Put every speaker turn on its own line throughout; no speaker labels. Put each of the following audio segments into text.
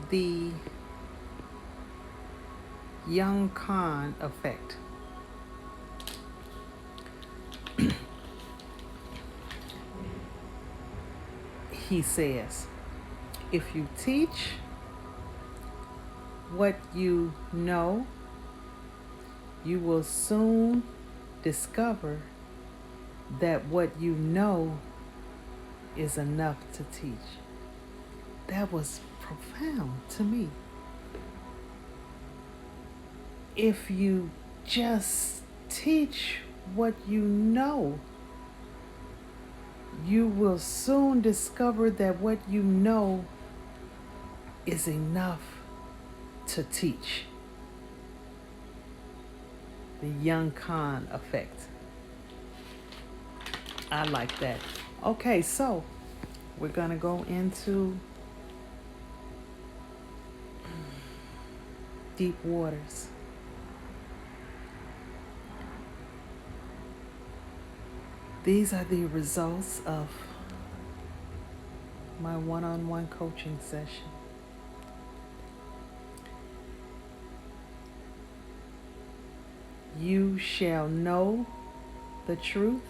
the Theyoungkhan Effect. He says, if you teach what you know, you will soon discover that what you know is enough to teach. That was profound to me. If you just teach what you know, you will soon discover that what you know is enough to teach. The Theyoungkhan Effect. I like that. Okay, so we're going to go into deep waters. These are the results of my one-on-one coaching session. You shall know the truth,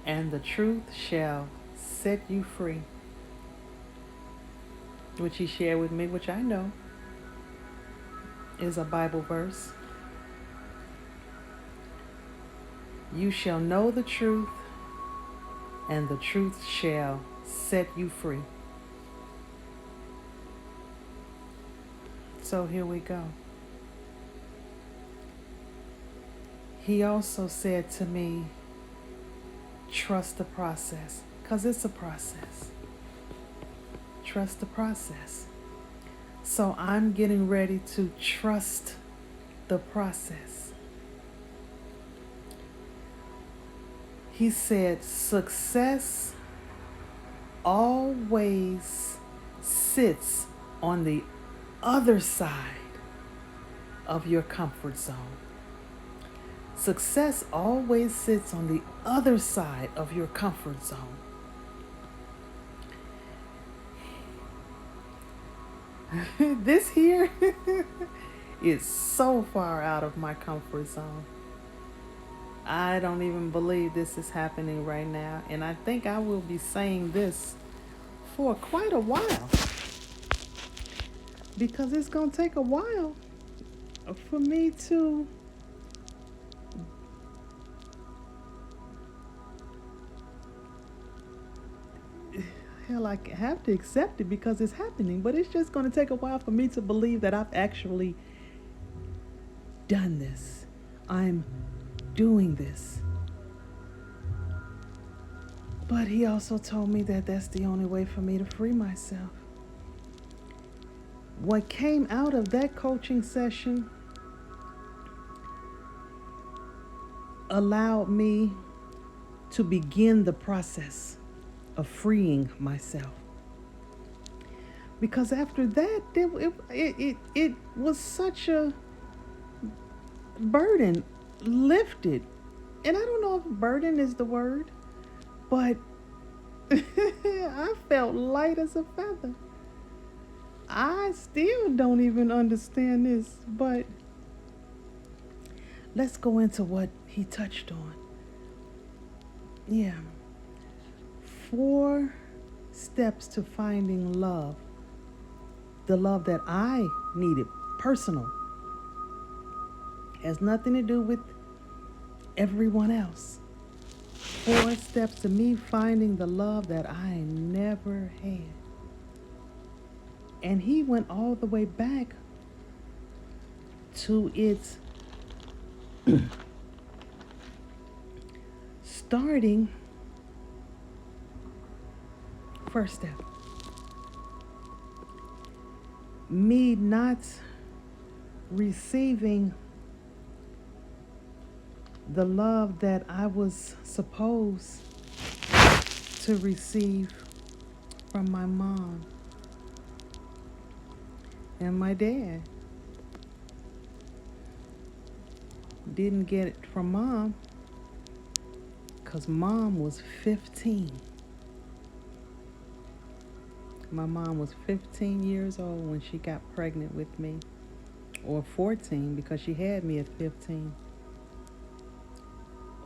and the truth shall set you free. Which he shared with me, which I know is a Bible verse. You shall know the truth, and the truth shall set you free. So here we go. He also said to me, trust the process, because it's a process. Trust the process. So I'm getting ready to trust the process. He said, success always sits on the other side of your comfort zone. Success always sits on the other side of your comfort zone. This here is so far out of my comfort zone. I don't even believe this is happening right now. And I think I will be saying this for quite a while. Because it's going to take a while for me to hell, I have to accept it because it's happening. But it's just going to take a while for me to believe that I've actually done this. I'm doing this. But he also told me that that's the only way for me to free myself. What came out of that coaching session allowed me to begin the process of freeing myself. Because after that, it was such a burden lifted. And I don't know if burden is the word, but I felt light as a feather. I still don't even understand this, but let's go into what he touched on. Yeah. 4 steps to finding love. The love that I needed, personal. Has nothing to do with everyone else. 4 steps to me finding the love that I never had. And he went all the way back to its starting first step. Me not receiving the love that I was supposed to receive from my mom and my dad. Didn't get it from mom because mom was 15. My mom was 15 years old when she got pregnant with me, or 14 because she had me at 15.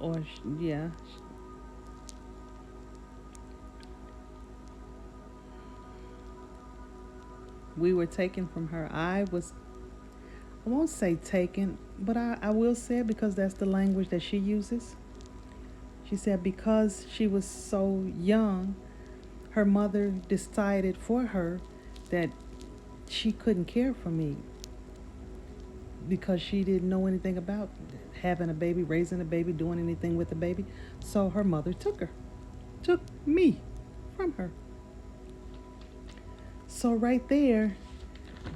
Or, yeah, we were taken from her. I won't say taken, but I will say it because that's the language that she uses. She said because she was so young, her mother decided for her that she couldn't care for me because she didn't know anything about having a baby, raising a baby, doing anything with a baby. So her mother took me from her. So right there,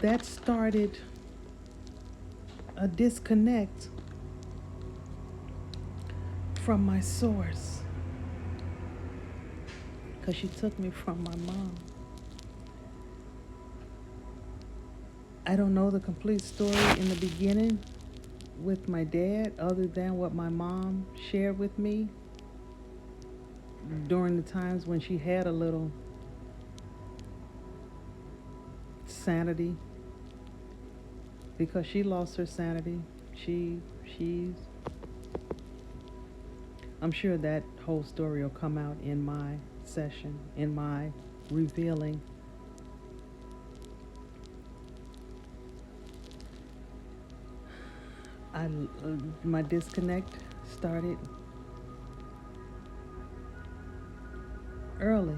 that started a disconnect from my source because she took me from my mom. I don't know the complete story in the beginning with my dad other than what my mom shared with me during the times when she had a little sanity because she lost her sanity. She's I'm sure that whole story will come out in my session, in my revealing. I my disconnect started early.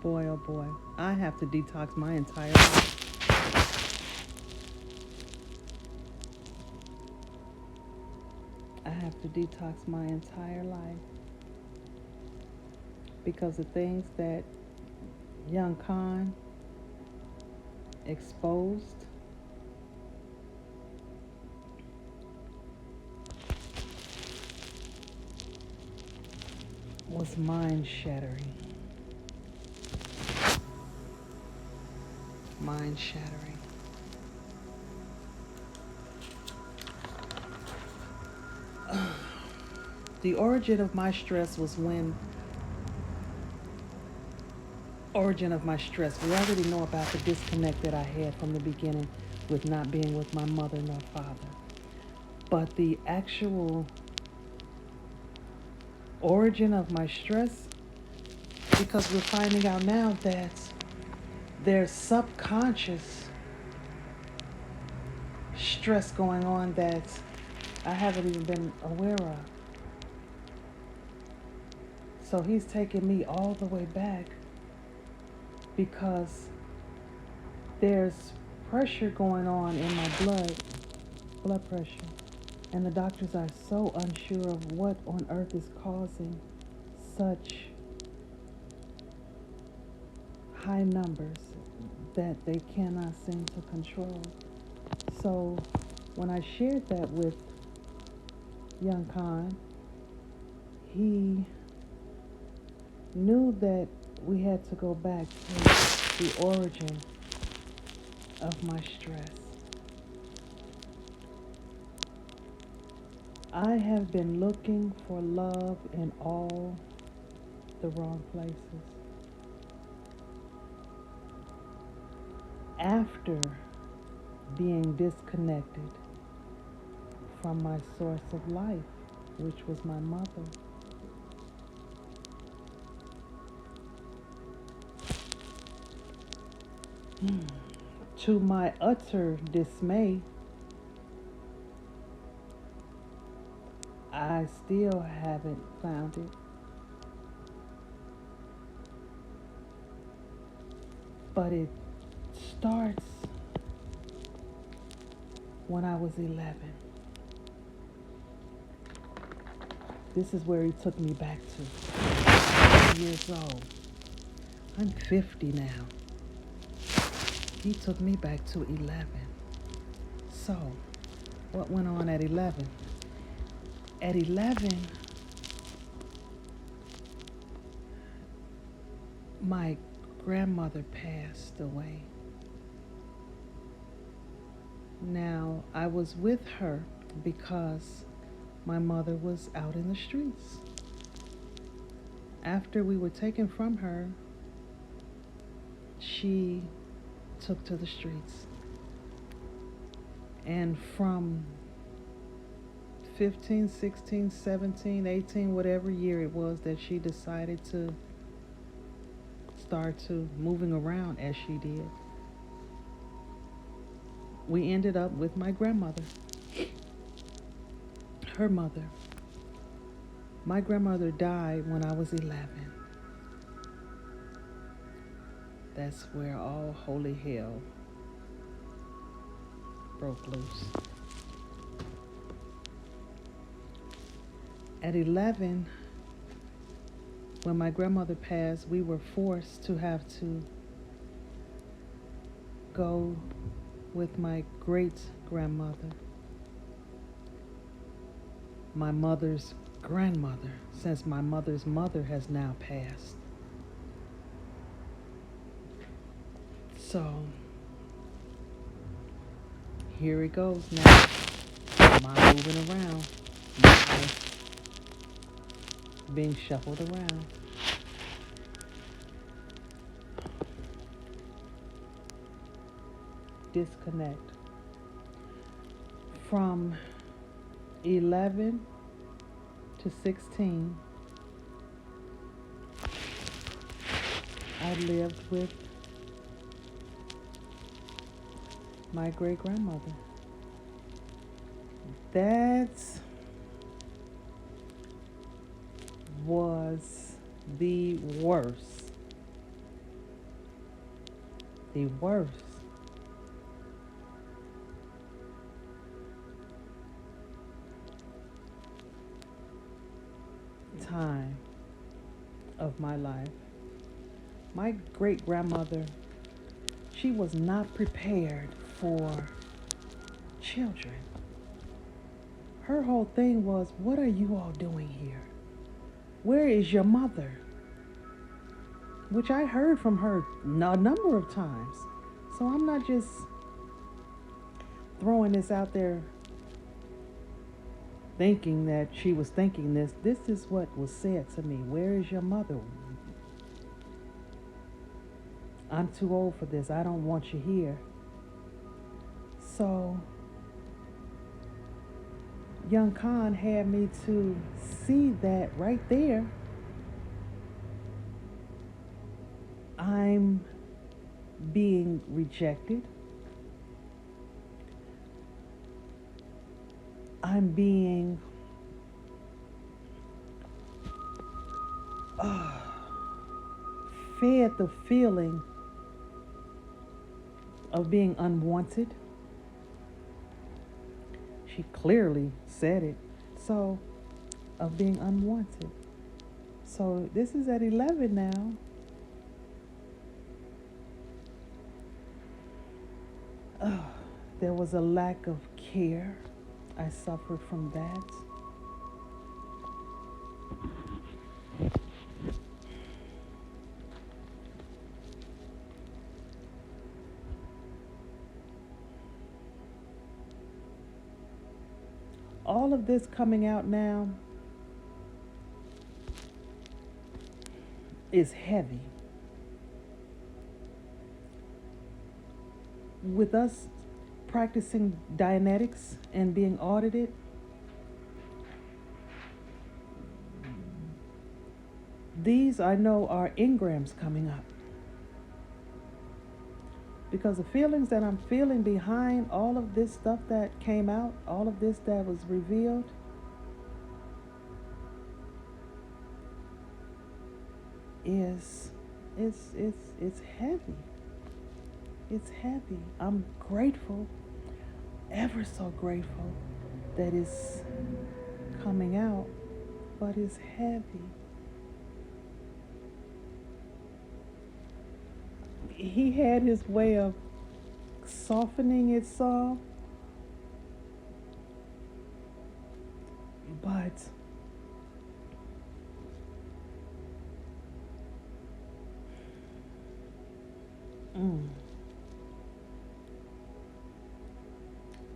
Boy, oh boy, I have to detox my entire life. I have to detox my entire life because the things that young Khan exposed was mind shattering. Mind shattering. The origin of my stress was when origin of my stress. We already know about the disconnect that I had from the beginning with not being with my mother nor father. But the actual origin of my stress, because we're finding out now that there's subconscious stress going on that I haven't even been aware of. So he's taking me all the way back because there's pressure going on in my blood pressure. And the doctors are so unsure of what on earth is causing such high numbers that they cannot seem to control. So when I shared that with young Khan, he knew that we had to go back to the origin of my stress. I have been looking for love in all the wrong places. After being disconnected from my source of life, which was my mother. To my utter dismay, I still haven't found it. But it starts when I was 11. This is where he took me back to. 10 years old. I'm 50 now. He took me back to 11. So, what went on at 11? At 11, my grandmother passed away. Now, I was with her because my mother was out in the streets. After we were taken from her, she took to the streets. And from 15, 16, 17, 18, whatever year it was that she decided to start to moving around as she did, we ended up with my grandmother, her mother. My grandmother died when I was 11. That's where all holy hell broke loose. At 11, when my grandmother passed, we were forced to have to go with my great grandmother, my mother's grandmother, since my mother's mother has now passed. So here it goes now. My moving around, my life being shuffled around. Disconnect. From 11 to 16, I lived with my great grandmother. That was the worst. The worst. Time of my life. My great grandmother, she was not prepared for children. Her whole thing was, what are you all doing here? Where is your mother? Which I heard from her a number of times. So I'm not just throwing this out there thinking that she was thinking this. This is what was said to me. Where is your mother? I'm too old for this. I don't want you here. So Theyoungkhan had me to see that right there. I'm being rejected. I'm being fed the feeling of being unwanted. She clearly said it. So, of being unwanted. So, this is at 11 now. There was a lack of care. I suffered from that. All of this coming out now is heavy. With us practicing Dianetics and being audited, these I know are engrams coming up. Because the feelings that I'm feeling behind all of this stuff that came out, all of this that was revealed, it's heavy. It's heavy. I'm grateful, ever so grateful that it's coming out, but it's heavy. He had his way of softening it some, but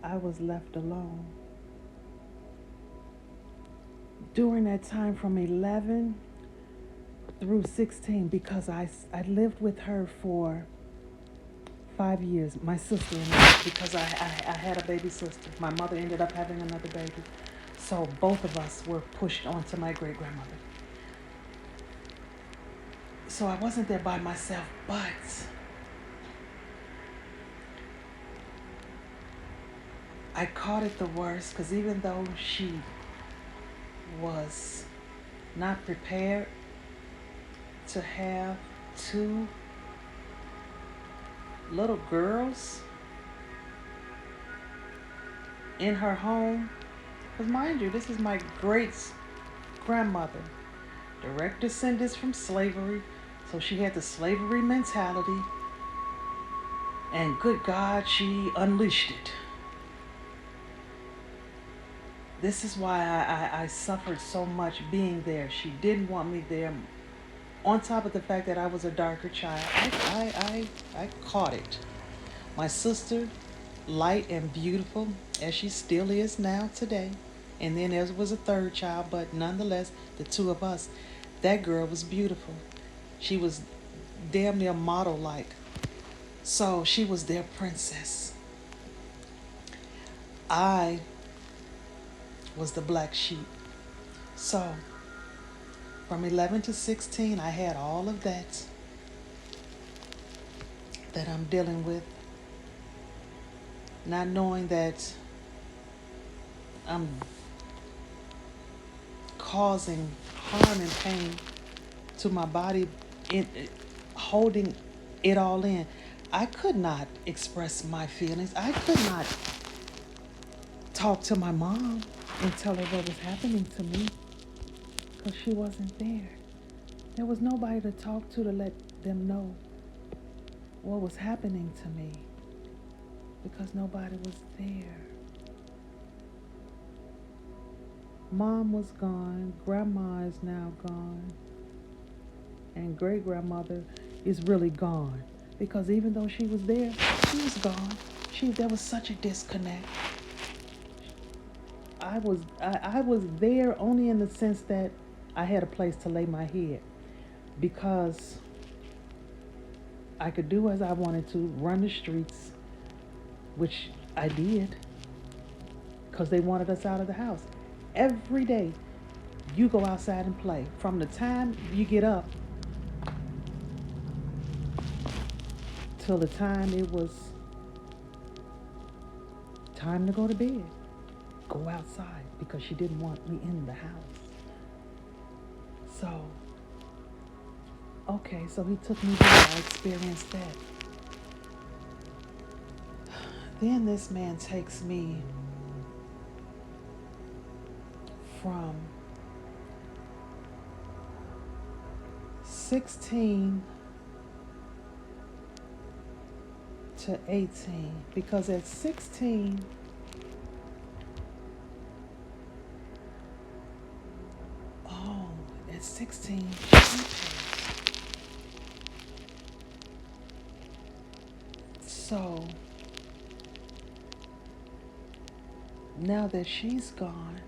I was left alone. during that time from 11 through 16, because I lived with her for 5 years, my sister and I, because I had a baby sister. My mother ended up having another baby. So both of us were pushed onto my great grandmother. So I wasn't there by myself, but I caught it the worst because even though she was not prepared to have two little girls in her home, because mind you, this is my great grandmother, direct descendants from slavery, so she had the slavery mentality, and good God, she unleashed it. This is why I suffered so much being there. She didn't want me there. On top of the fact that I was a darker child, I caught it. My sister, light and beautiful, as she still is now today. And then there was a third child, but nonetheless, the two of us, that girl was beautiful. She was damn near model-like. So she was their princess. I was the black sheep. So from 11 to 16, I had all of that I'm dealing with. Not knowing that I'm causing harm and pain to my body, holding it all in. I could not express my feelings. I could not talk to my mom and tell her what was happening to me because she wasn't there. There was nobody to talk to let them know what was happening to me because nobody was there. Mom was gone, grandma is now gone, and great grandmother is really gone because even though she was there, she was gone. There was such a disconnect. I was there only in the sense that I had a place to lay my head because I could do as I wanted to, run the streets, which I did because they wanted us out of the house. Every day, you go outside and play. From the time you get up till the time it was time to go to bed, go outside because she didn't want me in the house. So, okay, so he took me there. I experienced that. Then this man takes me from 16 to 18 because at 16 at 16 she passed. So now that she's gone,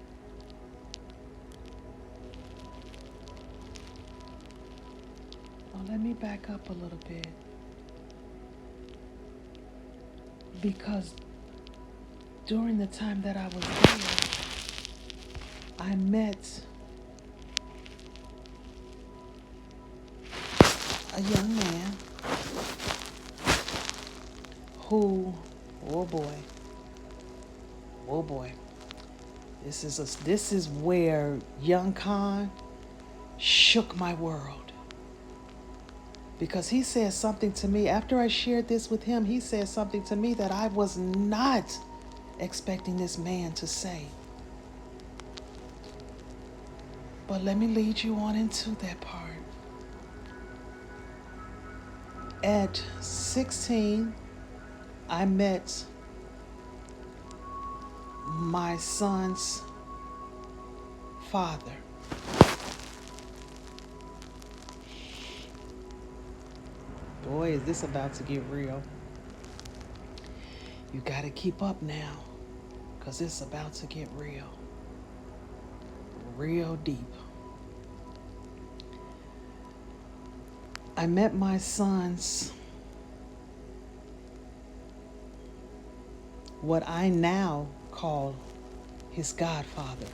let me back up a little bit. Because during the time that I was there, I met a young man who, oh boy, this is where Theyoungkhan shook my world. Because he said something to me after I shared this with him. He said something to me that I was not expecting this man to say. But let me lead you on into that part. At 16, I met my son's father. Boy, is this about to get real. You gotta keep up now, because it's about to get real. real deep. I met my son's, what I now call his godfather.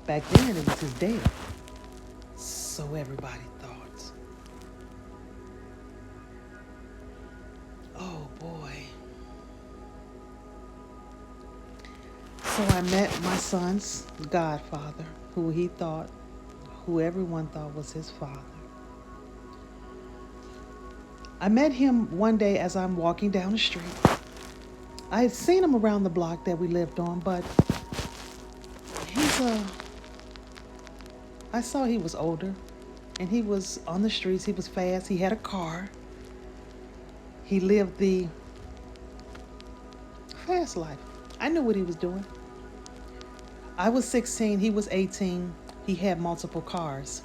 Back then it was his dad. So everybody thought. Oh boy. So I met my son's godfather, who everyone thought was his father. I met him one day as I'm walking down the street. I had seen him around the block that we lived on, but I saw he was older and he was on the streets. He was fast. He had a car. He lived the fast life. I knew what he was doing. I was 16. He was 18. He had multiple cars.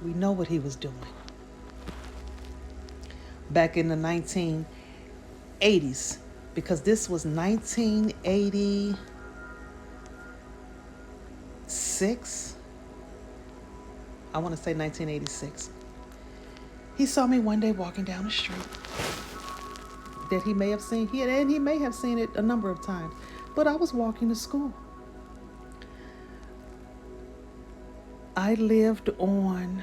We know what he was doing. Back in the 1980s, because this was 1986. I want to say 1986. He saw me one day walking down the street that he may have seen. He may have seen it a number of times. But I was walking to school. I lived on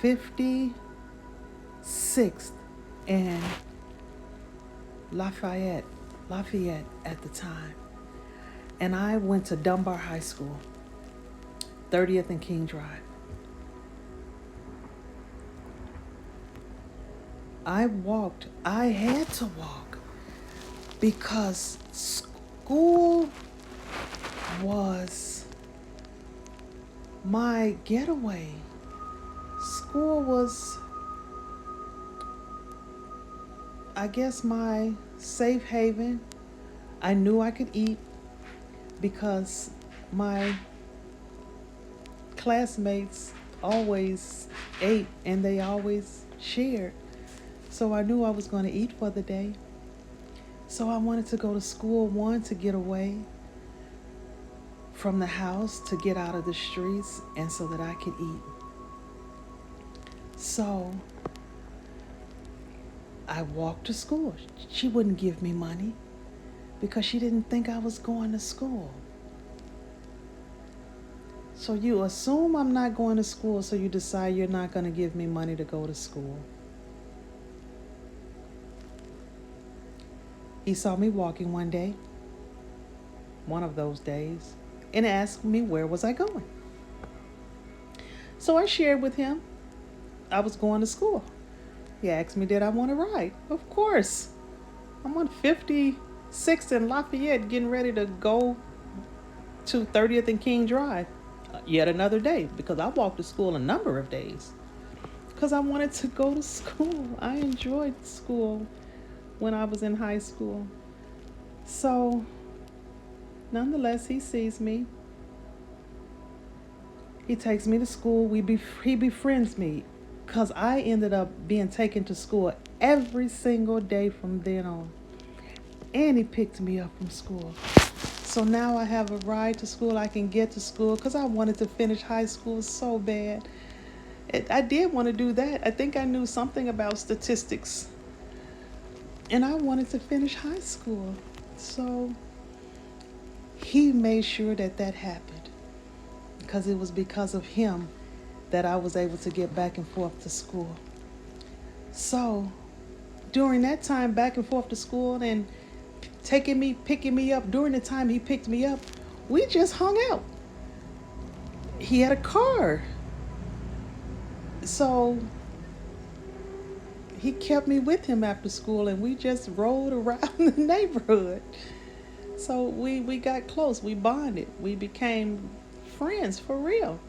56th and Lafayette at the time. And I went to Dunbar High School, 30th and King Drive. I had to walk because school was my getaway. School was, I guess, my safe haven. I knew I could eat because my classmates always ate and they always shared. So I knew I was going to eat for the day. So I wanted to go to school, one, to get away from the house, to get out of the streets, and so that I could eat. So I walked to school. She wouldn't give me money because she didn't think I was going to school. So you assume I'm not going to school, so you decide you're not going to give me money to go to school. He saw me walking one day, one of those days, and asked me where was I going. So I shared with him I was going to school. He asked me, did I want to ride? Of course. I'm on 56th and Lafayette getting ready to go to 30th and King Drive yet another day, because I walked to school a number of days because I wanted to go to school. I enjoyed school when I was in high school. So nonetheless, he sees me. He takes me to school. He befriends me because I ended up being taken to school every single day from then on. And he picked me up from school. So now I have a ride to school. I can get to school because I wanted to finish high school so bad. I did want to do that. I think I knew something about statistics. And I wanted to finish high school. So he made sure that happened, because it was because of him that I was able to get back and forth to school. So during that time back and forth to school and picking me up, during the time he picked me up, we just hung out. He had a car. So he kept me with him after school and we just rode around the neighborhood. So we got close, we bonded, we became friends for real.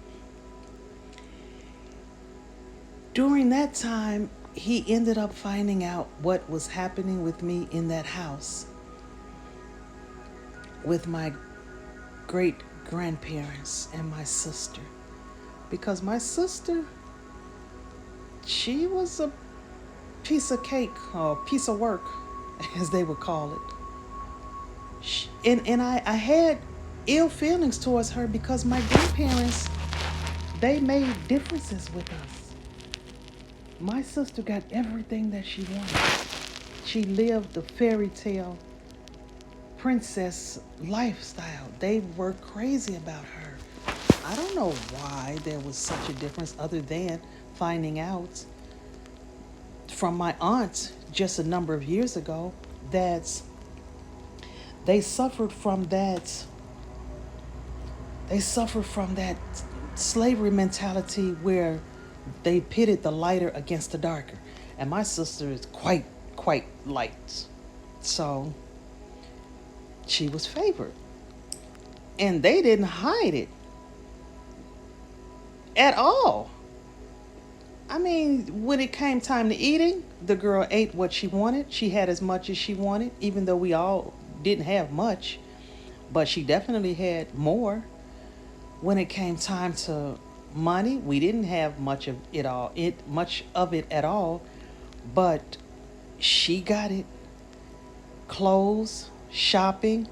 During that time, he ended up finding out what was happening with me in that house with my great grandparents and my sister. Because my sister, she was a piece of cake or piece of work, as they would call it. And I had ill feelings towards her because my grandparents, they made differences with us. My sister got everything that she wanted. She lived the fairy tale princess lifestyle. They were crazy about her. I don't know why there was such a difference other than finding out from my aunt just a number of years ago that they suffered from that they suffered from that slavery mentality where they pitted the lighter against the darker. And my sister is quite light. So she was favored. And they didn't hide it at all. I mean, when it came time to eating, the girl ate what she wanted. She had as much as she wanted, even though we all didn't have much, but she definitely had more. When it came time to money, we didn't have much of it at all, but she got it. Clothes, shopping.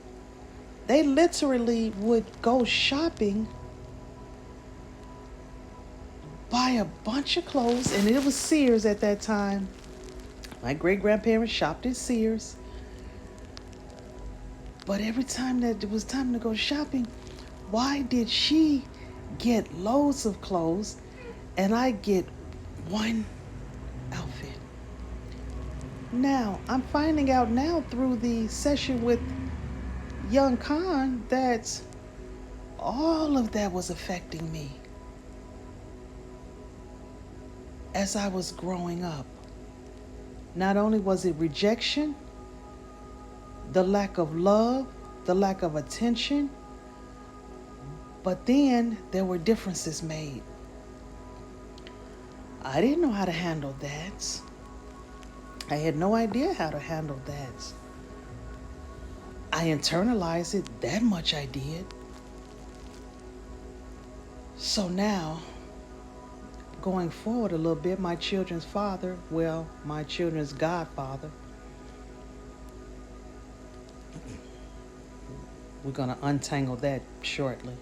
They literally would go shopping, buy a bunch of clothes, and it was Sears at that time. My great grandparents shopped at Sears. But every time that it was time to go shopping, why did she get loads of clothes and I get one outfit? Now, I'm finding out now through the session with Young Khan that all of that was affecting me as I was growing up. Not only was it rejection, the lack of love, the lack of attention, but then there were differences made. I didn't know how to handle that. I had no idea how to handle that. I internalized it, that much I did. So now, going forward a little bit, my children's father, well, my children's godfather, we're going to untangle that shortly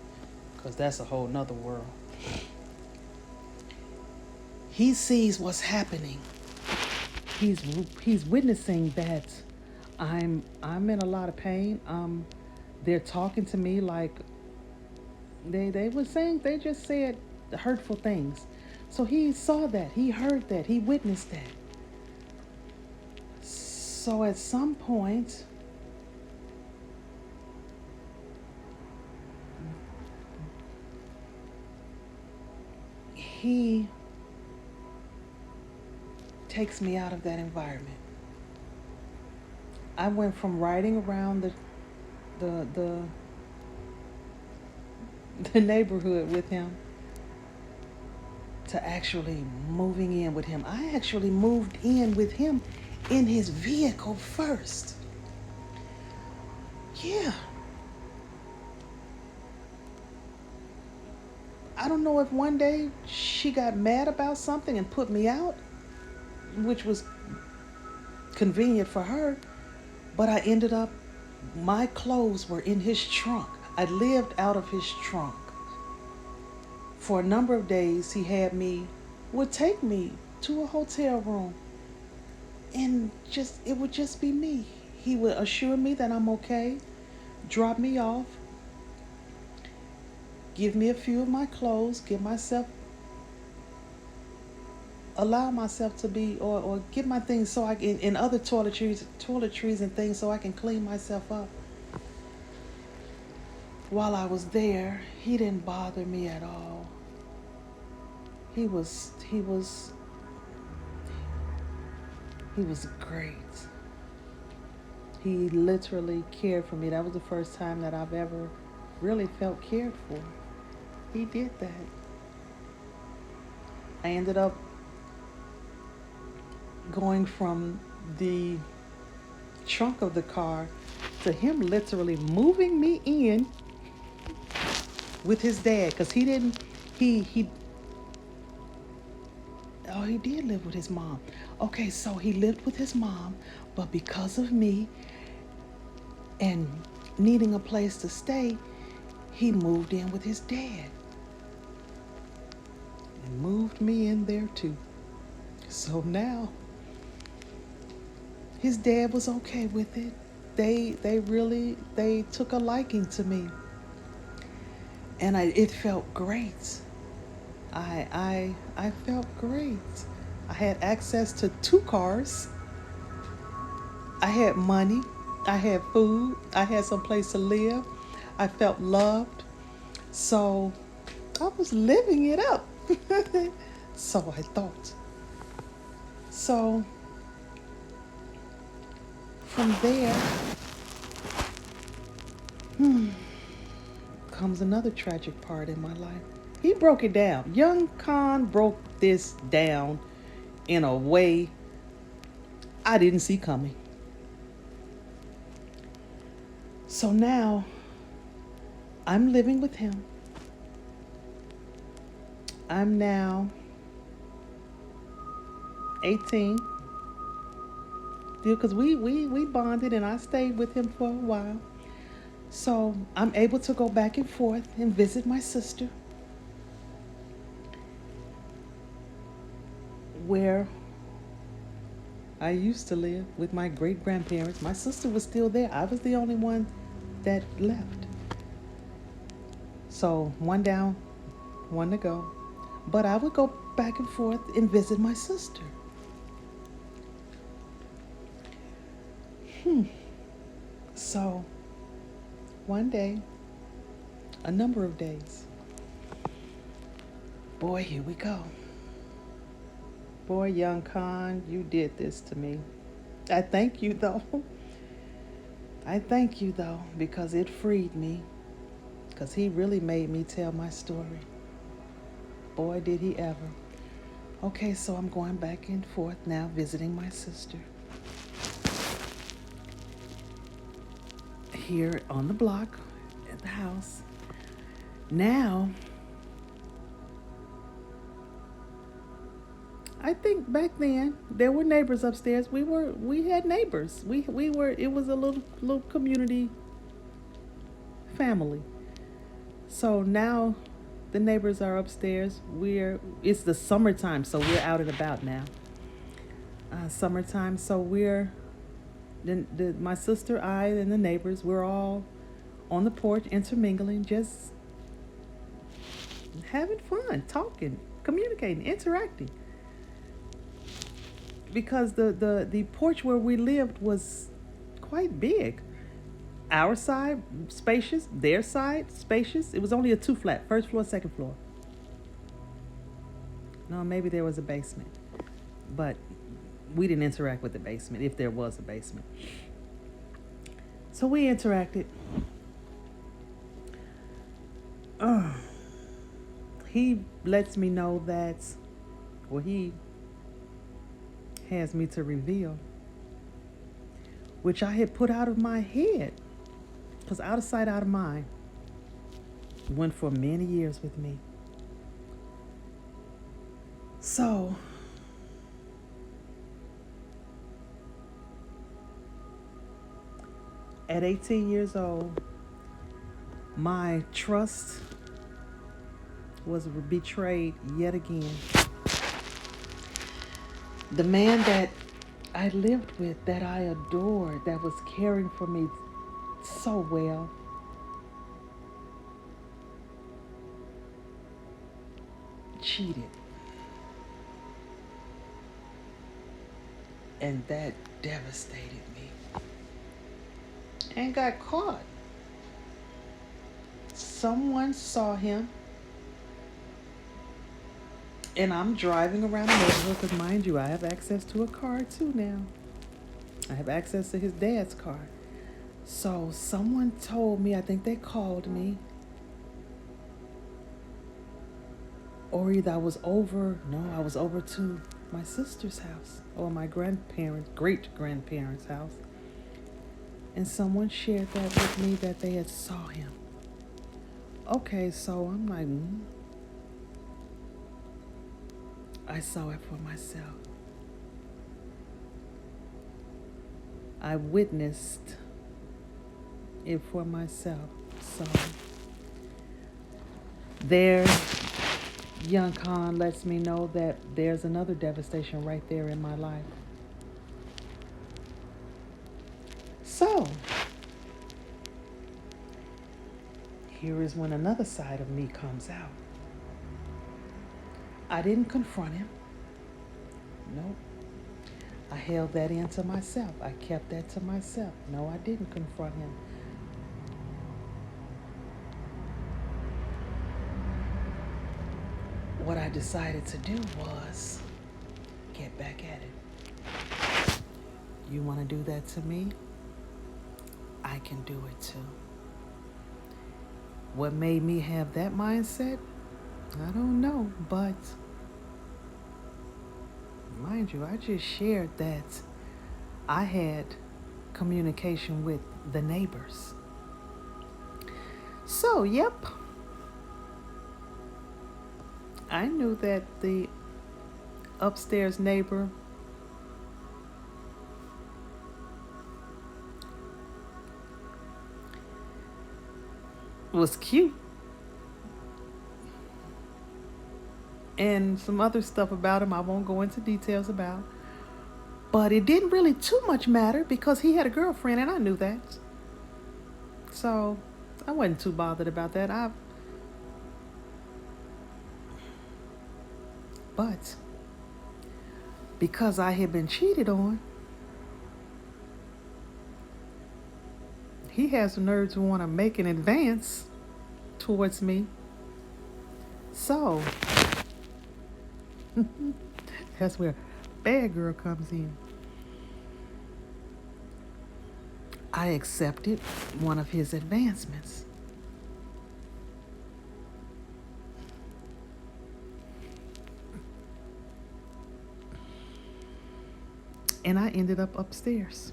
because that's a whole nother world. He sees what's happening. He's witnessing that I'm in a lot of pain. They're talking to me like they were saying, they just said hurtful things. So he saw that, he heard that, he witnessed that. So at some point, he takes me out of that environment. I went from riding around the the neighborhood with him to actually moving in with him. I actually moved in with him in his vehicle first. Yeah. I don't know if one day she got mad about something and put me out, which was convenient for her, but I ended up, my clothes were in his trunk. I lived out of his trunk. For a number of days, he had me, would take me to a hotel room and it would just be me. He would assure me that I'm okay, drop me off, give me a few of my clothes, allow myself to be, or get my things so I can, in other toiletries and things so I can clean myself up. While I was there, he didn't bother me at all. He was great. He literally cared for me. That was the first time that I've ever really felt cared for. He did that. I ended up going from the trunk of the car to him literally moving me in with his dad, because he didn't he oh, he did live with his mom. Okay, so he lived with his mom, but because of me and needing a place to stay, he moved in with his dad and moved me in there too. So now his dad was okay with it. They took a liking to me, and it felt great. I felt great. I had access to two cars. I had money. I had food. I had some place to live. I felt loved. So I was living it up. So I thought. So from there comes another tragic part in my life. He broke it down. Young Khan broke this down in a way I didn't see coming. So now I'm living with him. I'm now 18. Because we bonded and I stayed with him for a while. So I'm able to go back and forth and visit my sister, where I used to live with my great grandparents. My sister was still there. I was the only one that left. So one down, one to go. But I would go back and forth and visit my sister. So one day, a number of days, boy, here we go. Boy, young Khan, you did this to me. I thank you though. I thank you though, because it freed me. Because he really made me tell my story. Boy, did he ever. Okay, so I'm going back and forth now, visiting my sister. Here on the block at the house. Now, I think back then there were neighbors upstairs. We had neighbors. We were it was a little community family. So now the neighbors are upstairs. It's the summertime, so we're out and about now. Summertime, so my sister, I, and the neighbors, we're all on the porch intermingling, just having fun, talking, communicating, interacting. Because the porch where we lived was quite big. Our side, spacious. Their side, spacious. It was only a two flat, first floor, second floor. No, maybe there was a basement. But we didn't interact with the basement, if there was a basement. So we interacted. He lets me know that, well, he has me to reveal, which I had put out of my head. Because out of sight, out of mind went for many years with me. So, at 18 years old, my trust was betrayed yet again. The man that I lived with, that I adored, that was caring for me so well, cheated. And that devastated me. And got caught. Someone saw him. And I'm driving around the neighborhood because, mind you, I have access to a car too now. I have access to his dad's car. So someone told me, I think they called me, or either I was over to my sister's house or my great grandparents' house. And someone shared that with me, that they had saw him. Okay, so I'm like, I saw it for myself. I witnessed it for myself. So There, young Khan lets me know that there's another devastation right there in my life. So, here is when another side of me comes out. I didn't confront him. Nope. I held that in to myself. I kept that to myself. No, I didn't confront him. What I decided to do was get back at it. You want to do that to me? I can do it too. What made me have that mindset? I don't know, but mind you, I just shared that I had communication with the neighbors. So, yep, I knew that the upstairs neighbor was cute. And some other stuff about him I won't go into details about. But it didn't really too much matter because he had a girlfriend and I knew that. So I wasn't too bothered about that. But because I had been cheated on, he has the nerve to want to make an advance towards me. So that's where bad girl comes in. I accepted one of his advancements. And I ended up upstairs.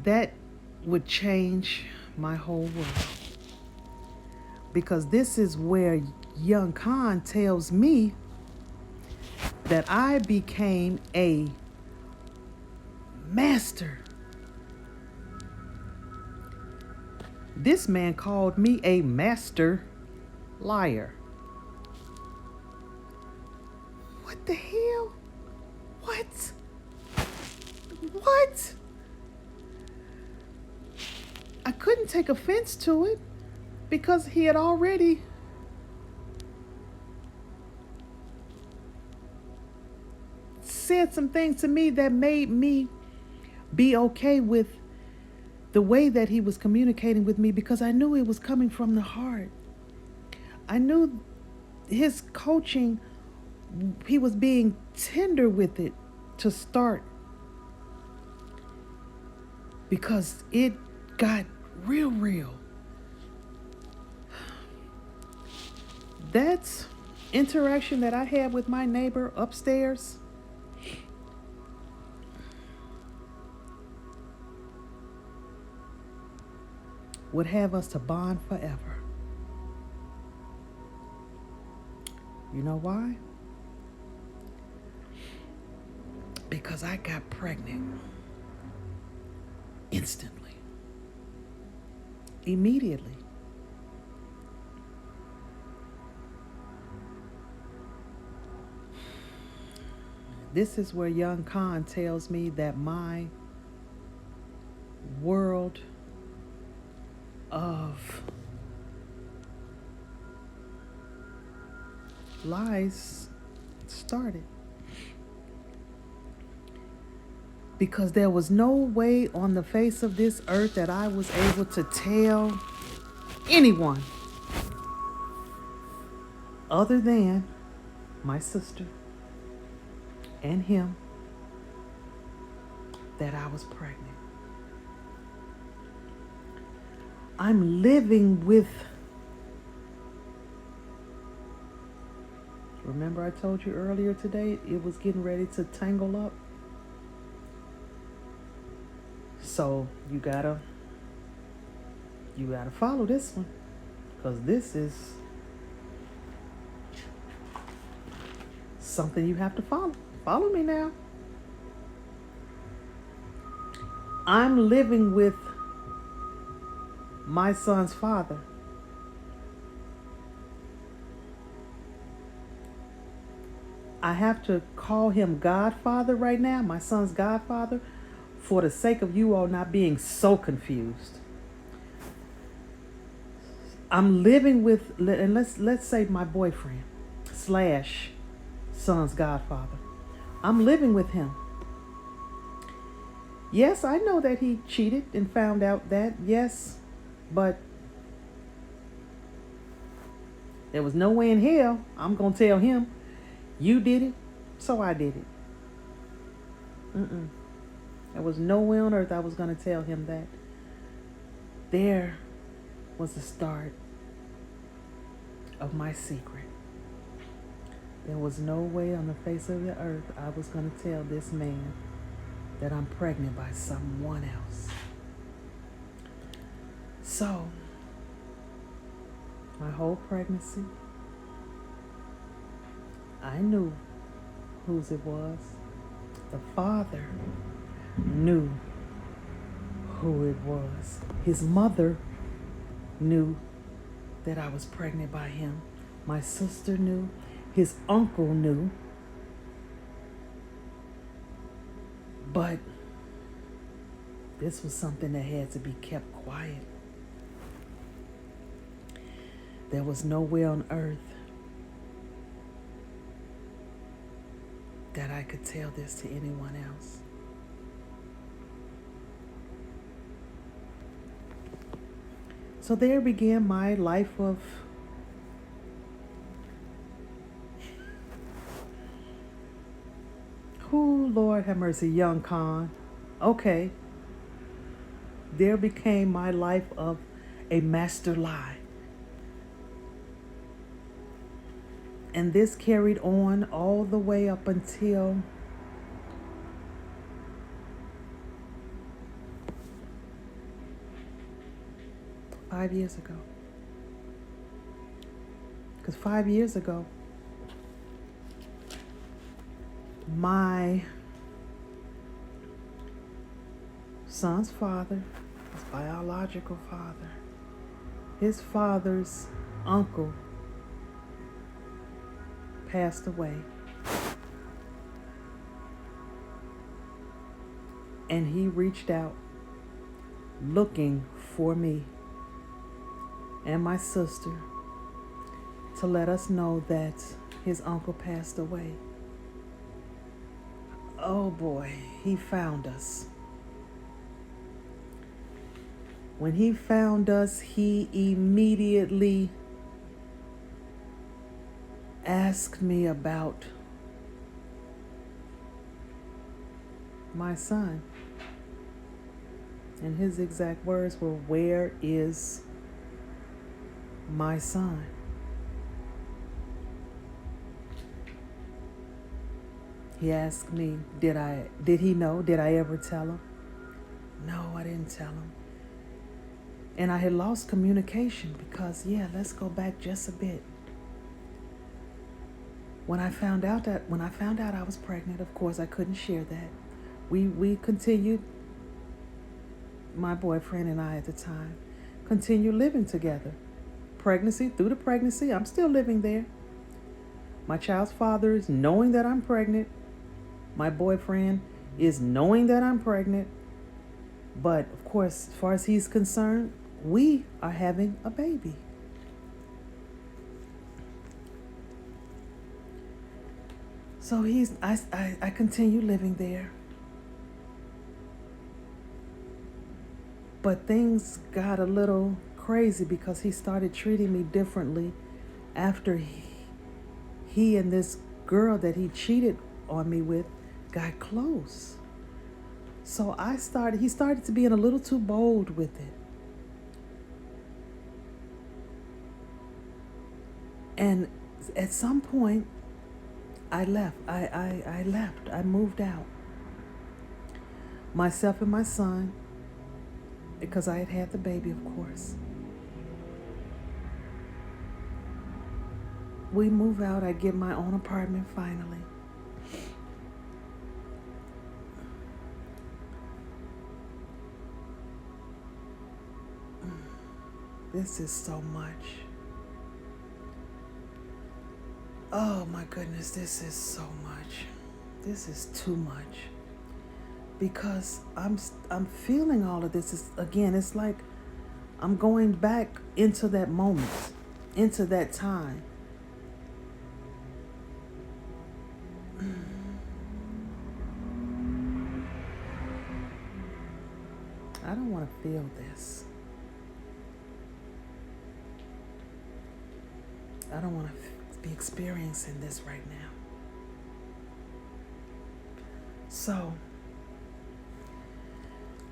That would change my whole world. Because this is where young Khan tells me that I became a master. This man called me a master liar. What the hell? What? What? I couldn't take offense to it because he had already said some things to me that made me be okay with the way that he was communicating with me because I knew it was coming from the heart. I knew his coaching, he was being tender with it to start because it got real. That interaction that I had with my neighbor upstairs would have us to bond forever. You know why? Because I got pregnant instantly. Immediately. This is where young Khan tells me that my world of lies started. Because there was no way on the face of this earth that I was able to tell anyone other than my sister and him that I was pregnant. I'm living with, remember I told you earlier today, it was getting ready to tangle up. So you gotta follow this one, because this is something you have to follow. Follow me now. I'm living with my son's father. I have to call him Godfather right now, my son's Godfather, for the sake of you all not being so confused. I'm living with, and let's say my boyfriend slash son's Godfather. I'm living with him. Yes, I know that he cheated and found out that, yes, but there was no way in hell I'm going to tell him, you did it, so I did it. There was no way on earth I was going to tell him that. There was the start of my secret. There was no way on the face of the earth I was going to tell this man that I'm pregnant by someone else. So, my whole pregnancy, I knew whose it was. The father knew who it was. His mother knew that I was pregnant by him. My sister knew. His uncle knew. But this was something that had to be kept quiet. There was no way on earth that I could tell this to anyone else. So there began my life of Lord have mercy, Theyoungkhan. Okay. There became my life of a master lie. And this carried on all the way up until five years ago. Because 5 years ago, my son's father, his biological father, his father's uncle passed away. And he reached out looking for me and my sister to let us know that his uncle passed away. Oh boy, he found us. When he found us, he immediately asked me about my son. And his exact words were, "Where is my son?" He asked me, did he know? Did I ever tell him? No, I didn't tell him. And I had lost communication because, let's go back just a bit. When I found out I was pregnant, of course I couldn't share that. We continued, my boyfriend and I at the time, continued living together. Through the pregnancy, I'm still living there. My child's father is knowing that I'm pregnant. My boyfriend is knowing that I'm pregnant. But of course, as far as he's concerned, we are having a baby. So I continue living there. But things got a little crazy because he started treating me differently after he and this girl that he cheated on me with got close. So he started to be a little too bold with it. And at some point, I left. I left. I moved out. Myself and my son, because I had the baby, of course. we move out. I get my own apartment finally. This is so much. Oh my goodness, this is so much. This is too much. Because I'm feeling all of this. Again, it's like I'm going back into that moment, into that time. I don't want to feel this. I don't want to be experiencing this right now. So,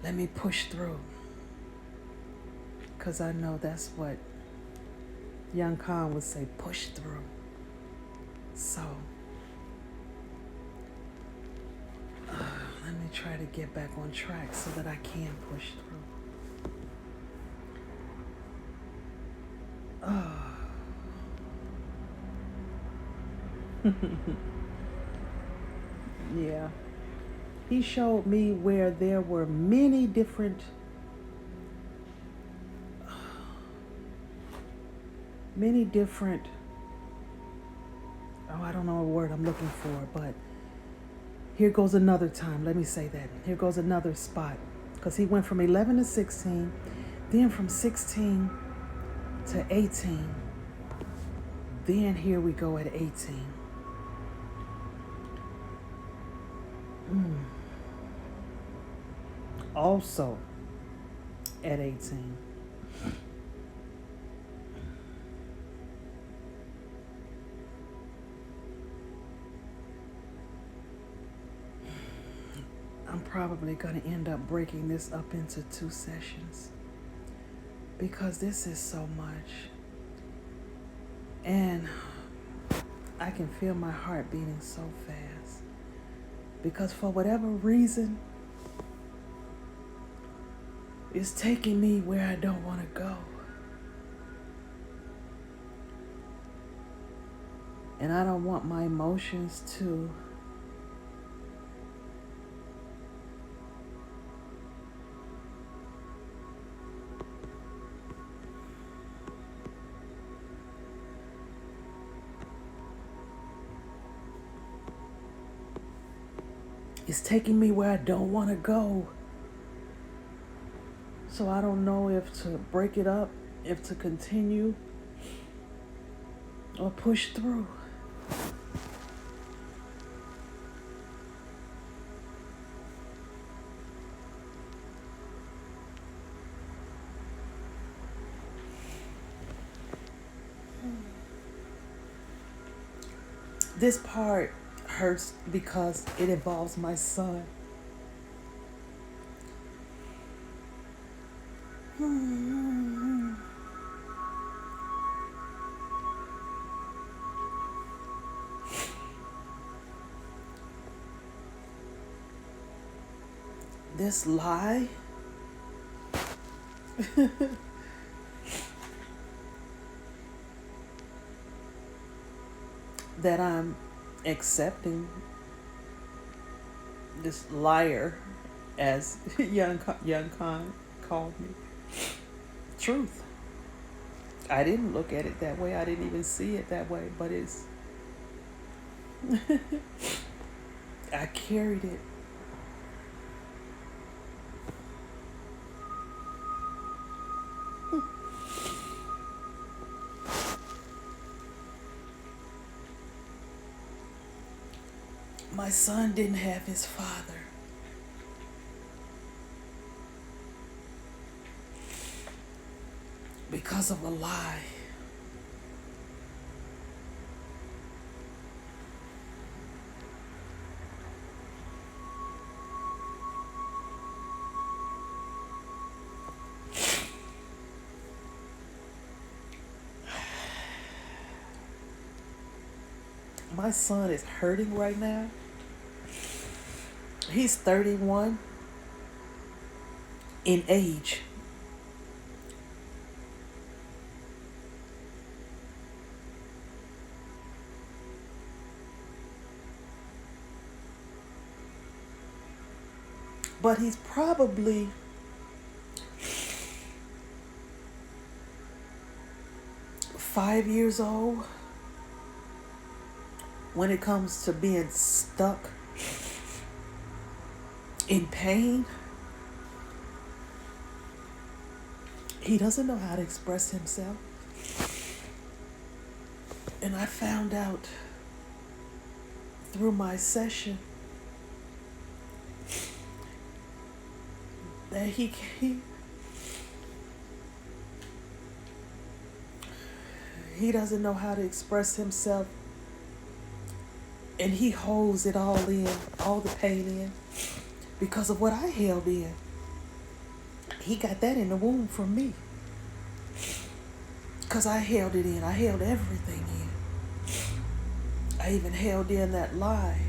let me push through. Because I know that's what Theyoungkhan would say, push through. So, let me try to get back on track so that I can push through. Yeah. He showed me where there were many different I don't know a word I'm looking for, but here goes another time. Let me say that. Here goes another spot. Because he went from 11 to 16, then from 16 to 18. Then here we go at 18. Also at 18. I'm probably going to end up breaking this up into 2 sessions because this is so much. And I can feel my heart beating so fast because for whatever reason, it's taking me where I don't want to go. And I don't want my emotions to it's taking me where I don't want to go. So I don't know if to break it up, if to continue, or push through. This part hurts because it involves my son. This lie that I'm accepting, this liar, as Theyoungkhan called me, truth. I didn't look at it that way. I didn't even see it that way, but it's I carried it. My son didn't have his father. Because of a lie. My son is hurting right now. He's 31 in age. But he's probably 5 years old when it comes to being stuck in pain. He doesn't know how to express himself. And I found out through my session that he doesn't know how to express himself, and he holds it all in, all the pain in, because of what I held in. He got that in the womb from me, because I held it in. I held everything in. I even held in that lie.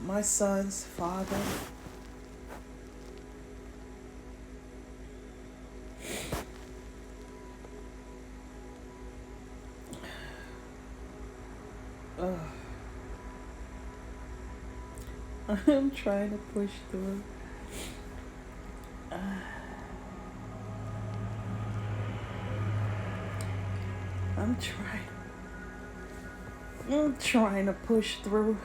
My son's father I'm trying to push through. I'm trying to push through.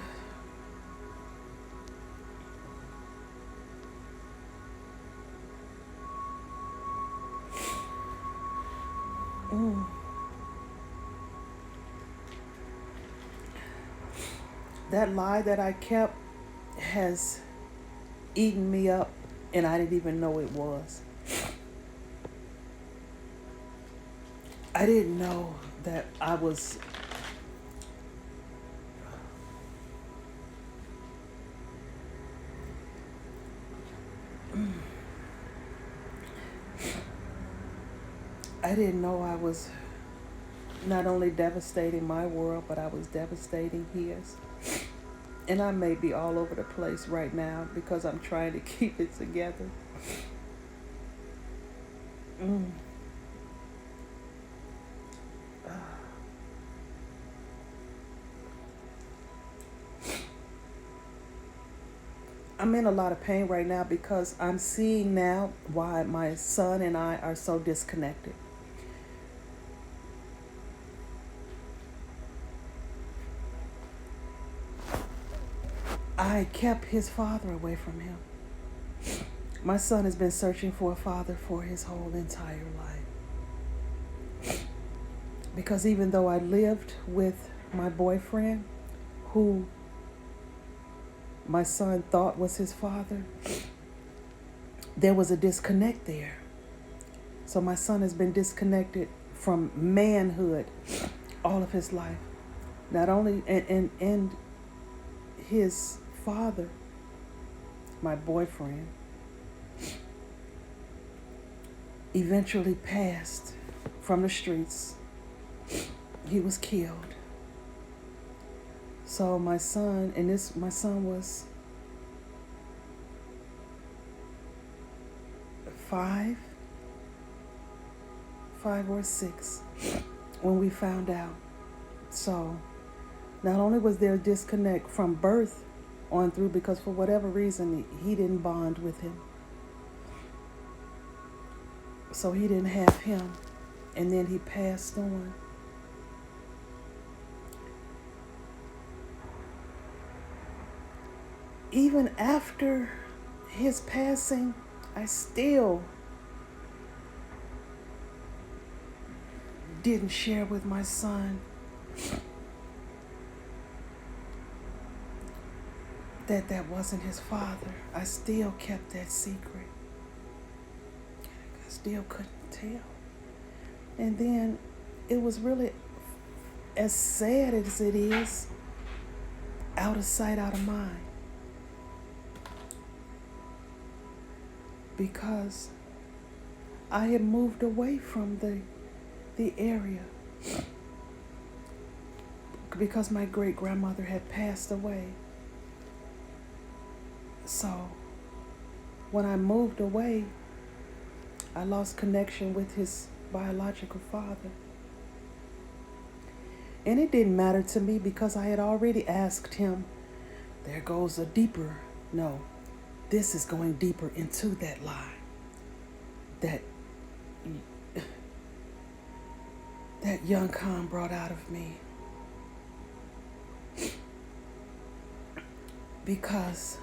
That lie that I kept has eaten me up, and I didn't even know it was. I didn't know that I was I didn't know I was not only devastating my world, but I was devastating his. And I may be all over the place right now because I'm trying to keep it together. I'm in a lot of pain right now because I'm seeing now why my son and I are so disconnected. I kept his father away from him. My son has been searching for a father for his whole entire life. Because even though I lived with my boyfriend, who my son thought was his father, there was a disconnect there. So my son has been disconnected from manhood all of his life. Not only, and his father, my boyfriend, eventually passed from the streets. He was killed. So my son, my son was 5 or 6 when we found out. So not only was there a disconnect from birth on through, because for whatever reason he didn't bond with him, so he didn't have him, and then he passed on. Even after his passing, I still didn't share with my son that wasn't his father. I still kept that secret. I still couldn't tell. And then it was really, as sad as it is, out of sight, out of mind. Because I had moved away from the area. because my great grandmother had passed away. So when I moved away, I lost connection with his biological father. And it didn't matter to me because I had already asked him, there goes a deeper, no, this is going deeper into that lie that Theyoungkhan brought out of me. Because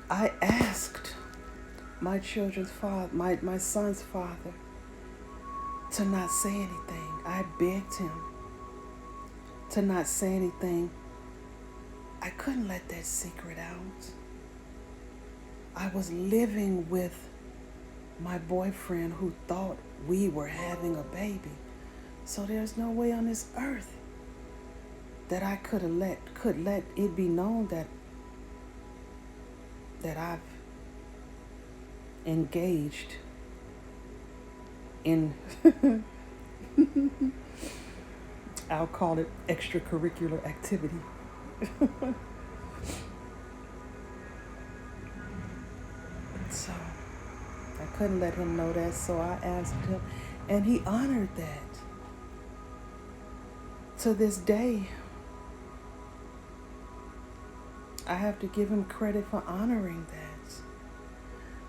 I asked my children's father, my son's father, to not say anything. I begged him to not say anything. I couldn't let that secret out. I was living with my boyfriend who thought we were having a baby. So there's no way on this earth that I could let it be known that I've engaged in I'll call it extracurricular activity. So I couldn't let him know that, so I asked him, and he honored that. To this day, I have to give him credit for honoring that,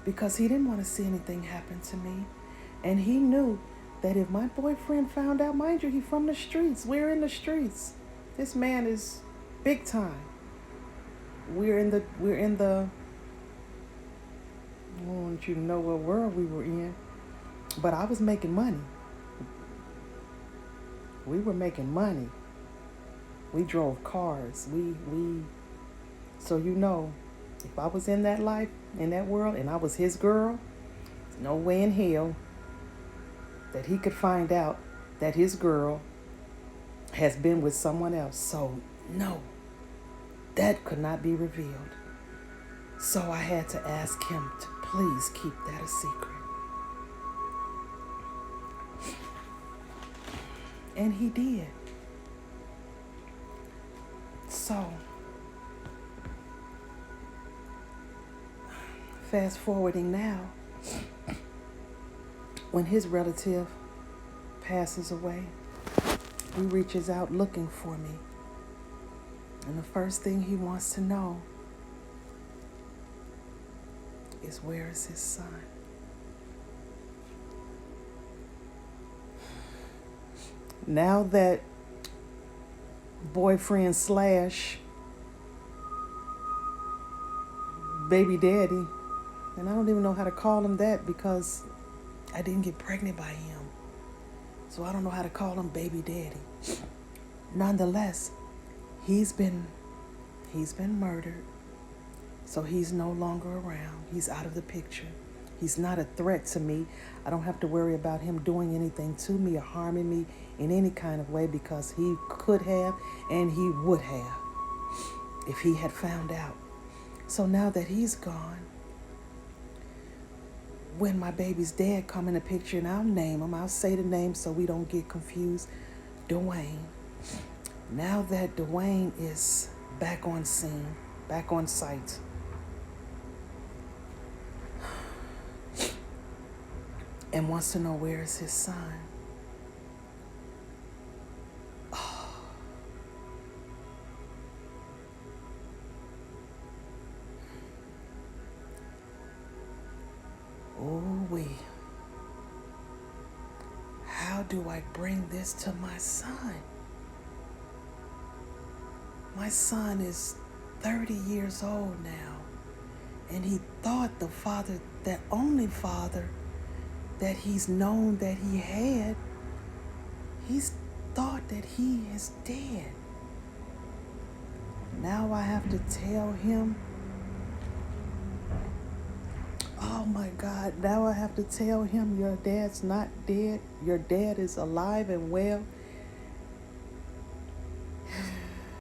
because he didn't want to see anything happen to me. And he knew that if my boyfriend found out, mind you, he's from the streets. We're in the streets. This man is big time. We're in the I don't want you to know what world we were in, but I was making money. We were making money. We drove cars. So you know, if I was in that life, in that world, and I was his girl, there's no way in hell that he could find out that his girl has been with someone else. So no, that could not be revealed. So I had to ask him to please keep that a secret. And he did. So, fast forwarding now, when his relative passes away, he reaches out looking for me. And the first thing he wants to know is, where is his son? Now that boyfriend slash baby daddy, and I don't even know how to call him that because I didn't get pregnant by him. So I don't know how to call him baby daddy. Nonetheless, he's been murdered. So he's no longer around. He's out of the picture. He's not a threat to me. I don't have to worry about him doing anything to me or harming me in any kind of way, because he could have and he would have if he had found out. So now that he's gone, when my baby's dad come in the picture, and I'll name him, I'll say the name so we don't get confused, Dwayne. Now that Dwayne is back on scene, back on site, and wants to know where is his son. Oh-wee. How do I bring this to my son? My son is 30 years old now, and he thought the father, that only father that he's known that he had, he's thought that he is dead. Now I have to tell him, oh my God, now I have to tell him, your dad's not dead. Your dad is alive and well.